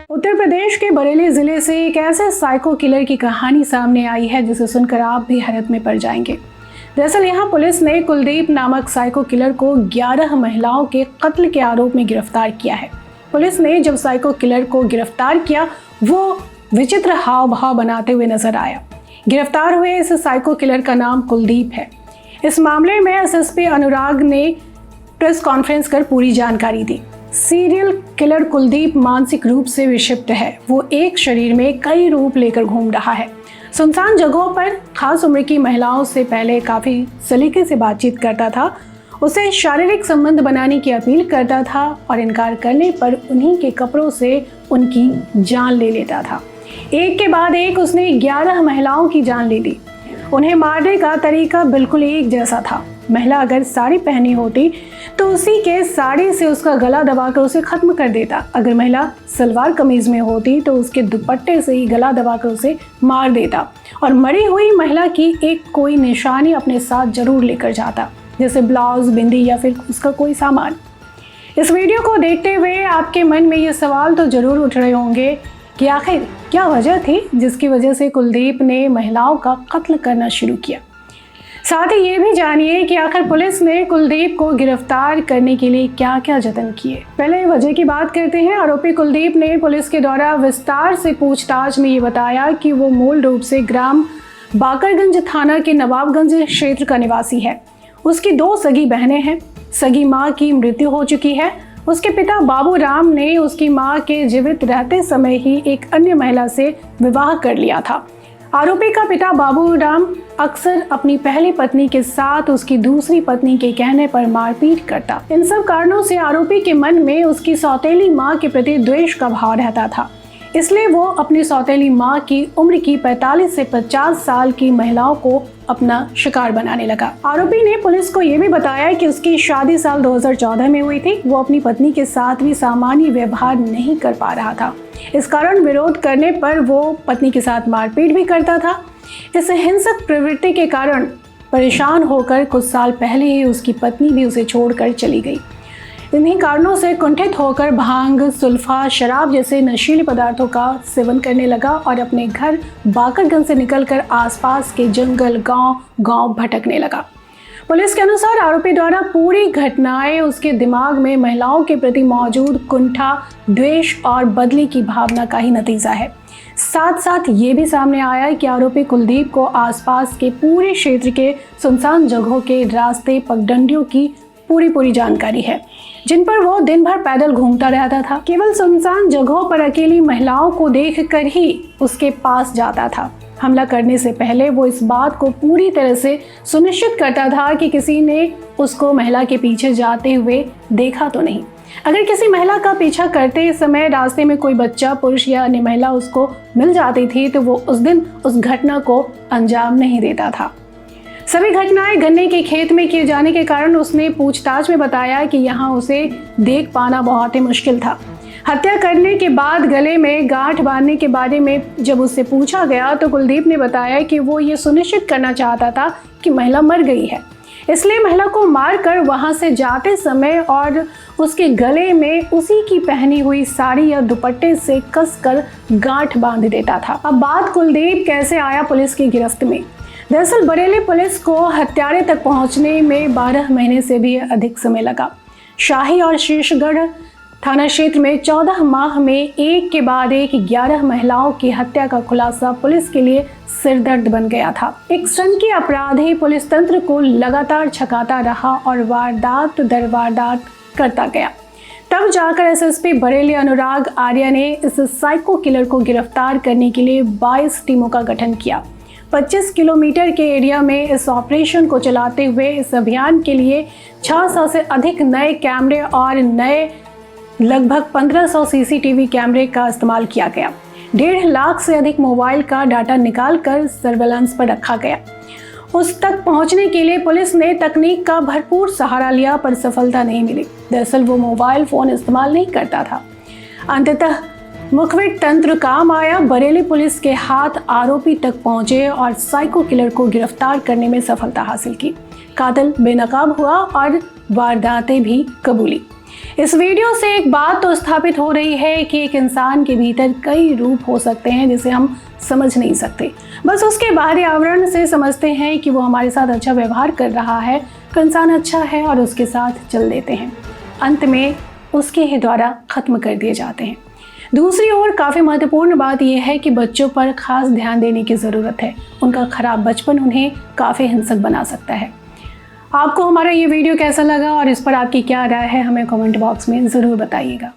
उत्तर प्रदेश के बरेली जिले से एक ऐसे साइको किलर की कहानी सामने आई है जिसे सुनकर आप भी हैरत में पड़ जाएंगे। दरअसल यहाँ पुलिस ने कुलदीप नामक साइको किलर को 11 महिलाओं के कत्ल के आरोप में गिरफ्तार किया है। पुलिस ने जब साइको किलर को गिरफ्तार किया, वो विचित्र हाव भाव बनाते हुए नजर आया। गिरफ्तार हुए इस साइको किलर का नाम कुलदीप है। इस मामले में एसएसपी अनुराग ने प्रेस कॉन्फ्रेंस कर पूरी जानकारी दी। सीरियल किलर कुलदीप मानसिक रूप से विक्षिप्त है। वो एक शरीर में कई रूप लेकर घूम रहा है। सुनसान जगहों पर खास उम्र की महिलाओं से पहले काफी सलीके से बातचीत करता था, उसे शारीरिक संबंध बनाने की अपील करता था और इनकार करने पर उन्हीं के कपड़ों से उनकी जान ले लेता था। एक के बाद एक उसने 11 महिलाओं की जान ले ली। उन्हें मारने का तरीका बिल्कुल एक जैसा था। महिला अगर साड़ी पहनी होती तो उसी के साड़ी से उसका गला दबाकर उसे खत्म कर देता। अगर महिला सलवार कमीज में होती तो उसके दुपट्टे से ही गला दबाकर उसे मार देता और मरी हुई महिला की एक कोई निशानी अपने साथ जरूर लेकर जाता, जैसे ब्लाउज, बिंदी या फिर उसका कोई सामान। इस वीडियो को देखते हुए आपके मन में ये सवाल तो जरूर उठ रहे होंगे कि आखिर क्या वजह थी जिसकी वजह से कुलदीप ने महिलाओं का कत्ल करना शुरू किया। साथ ही ये भी जानिए कि आखिर पुलिस ने कुलदीप को गिरफ्तार करने के लिए क्या क्या जतन किए। पहले वजह की बात करते हैं। आरोपी कुलदीप ने पुलिस के द्वारा विस्तार से पूछताछ में ये बताया कि वो मूल रूप से ग्राम बाकरगंज थाना के नवाबगंज क्षेत्र का निवासी है। उसकी 2 सगी बहनें हैं। सगी माँ की मृत्यु हो चुकी है। उसके पिता बाबूराम ने उसकी माँ के जीवित रहते समय ही एक अन्य महिला से विवाह कर लिया था। आरोपी का पिता बाबूराम अक्सर अपनी पहली पत्नी के साथ उसकी दूसरी पत्नी के कहने पर मारपीट करता। इन सब कारणों से आरोपी के मन में उसकी सौतेली माँ के प्रति द्वेष का भाव रहता था। इसलिए वो अपनी सौतेली माँ की उम्र की 45 से 50 साल की महिलाओं को अपना शिकार बनाने लगा। आरोपी ने पुलिस को ये भी बताया कि उसकी शादी साल 2014 में हुई थी। वो अपनी पत्नी के साथ भी सामान्य व्यवहार नहीं कर पा रहा था। इस कारण विरोध करने पर वो पत्नी के साथ मारपीट भी करता था। इस हिंसक प्रवृत्ति के कारण परेशान होकर कुछ साल पहले ही उसकी पत्नी भी उसे छोड़कर चली गई। इन्हीं कारणों से कुंठित होकर भांग, सुल्फा, शराब जैसे नशीले पदार्थों का सेवन करने लगा और अपने घर बाकरगंज से निकलकर आसपास के जंगल, गांव भटकने लगा। पुलिस के अनुसार आरोपी द्वारा पूरी घटनाएं उसके दिमाग में महिलाओं के प्रति मौजूद कुंठा, द्वेष और बदले की भावना का ही नतीजा है। साथ साथ ये भी सामने आया कि आरोपी कुलदीप को आसपास के पूरे क्षेत्र के सुनसान जगहों के रास्ते, पगडंडियों की पूरी जानकारी है, जिन पर वो दिन भर पैदल घूमता रहता था। केवल सुनसान जगहों पर अकेली महिलाओं को देखकर ही उसके पास जाता था। हमला करने से पहले वो इस बात को पूरी तरह से सुनिश्चित करता था कि किसी ने उसको महिला के पीछे जाते हुए देखा तो नहीं। अगर किसी महिला का पीछा करते समय रास्ते में कोई बच्चा, पुरुष या अन्य महिला उसको मिल जाती थी तो वो उस दिन उस घटना को अंजाम नहीं देता था। सभी घटनाएं गन्ने के खेत में किए जाने के कारण उसने पूछताछ में बताया कि यहाँ उसे देख पाना बहुत ही मुश्किल था। हत्या करने के बाद गले में गांठ बांधने के बारे में जब उससे पूछा गया तो कुलदीप ने बताया कि वो ये सुनिश्चित करना चाहता था कि महिला मर गई है, इसलिए महिला को मारकर वहां से जाते समय और उसके गले में उसी की पहनी हुई साड़ी या दुपट्टे से कसकर गांठ बांध देता था। अब बात कुलदीप कैसे आया पुलिस की गिरफ्त में। दरअसल बरेली पुलिस को हत्यारे तक पहुंचने में 12 महीने से भी अधिक समय लगा। शाही और शीर्षगढ़ थाना क्षेत्र में 14 माह में एक के बाद एक 11 महिलाओं की हत्या का खुलासा पुलिस के लिए सिरदर्द बन गया था। एक सनकी अपराधी पुलिस तंत्र को लगातार छकाता रहा और वारदात दर वारदात करता गया। तब जाकर एसएसपी बरेली अनुराग आर्या ने इस साइको किलर को गिरफ्तार करने के लिए 22 टीमों का गठन किया। 25 किलोमीटर के एरिया में इस ऑपरेशन को चलाते हुए इस अभियान के लिए 600 से अधिक नए कैमरे और नए लगभग 1500 सीसीटीवी कैमरे का इस्तेमाल किया गया। 1.5 लाख से अधिक मोबाइल का डाटा निकालकर सर्वेलेंस पर रखा गया। उस तक पहुंचने के लिए पुलिस ने तकनीक का भरपूर सहारा लिया पर सफलता नहीं मिली। दरअसल वो मोबाइल फोन इस्तेमाल नहीं करता था। अंततः मुखबिर तंत्र काम आया। बरेली पुलिस के हाथ आरोपी तक पहुंचे और साइको किलर को गिरफ्तार करने में सफलता हासिल की। कातिल बेनकाब हुआ और वारदातें भी कबूली। इस वीडियो से एक बात तो स्थापित हो रही है कि एक इंसान के भीतर कई रूप हो सकते हैं जिसे हम समझ नहीं सकते। बस उसके बाहरी आवरण से समझते हैं कि वो हमारे साथ अच्छा व्यवहार कर रहा है, तो इंसान अच्छा है और उसके साथ चल देते हैं। अंत में उसके ही द्वारा ख़त्म कर दिए जाते हैं। दूसरी ओर काफ़ी महत्वपूर्ण बात यह है कि बच्चों पर खास ध्यान देने की ज़रूरत है। उनका खराब बचपन उन्हें काफ़ी हिंसक बना सकता है। आपको हमारा ये वीडियो कैसा लगा और इस पर आपकी क्या राय है, हमें कमेंट बॉक्स में ज़रूर बताइएगा।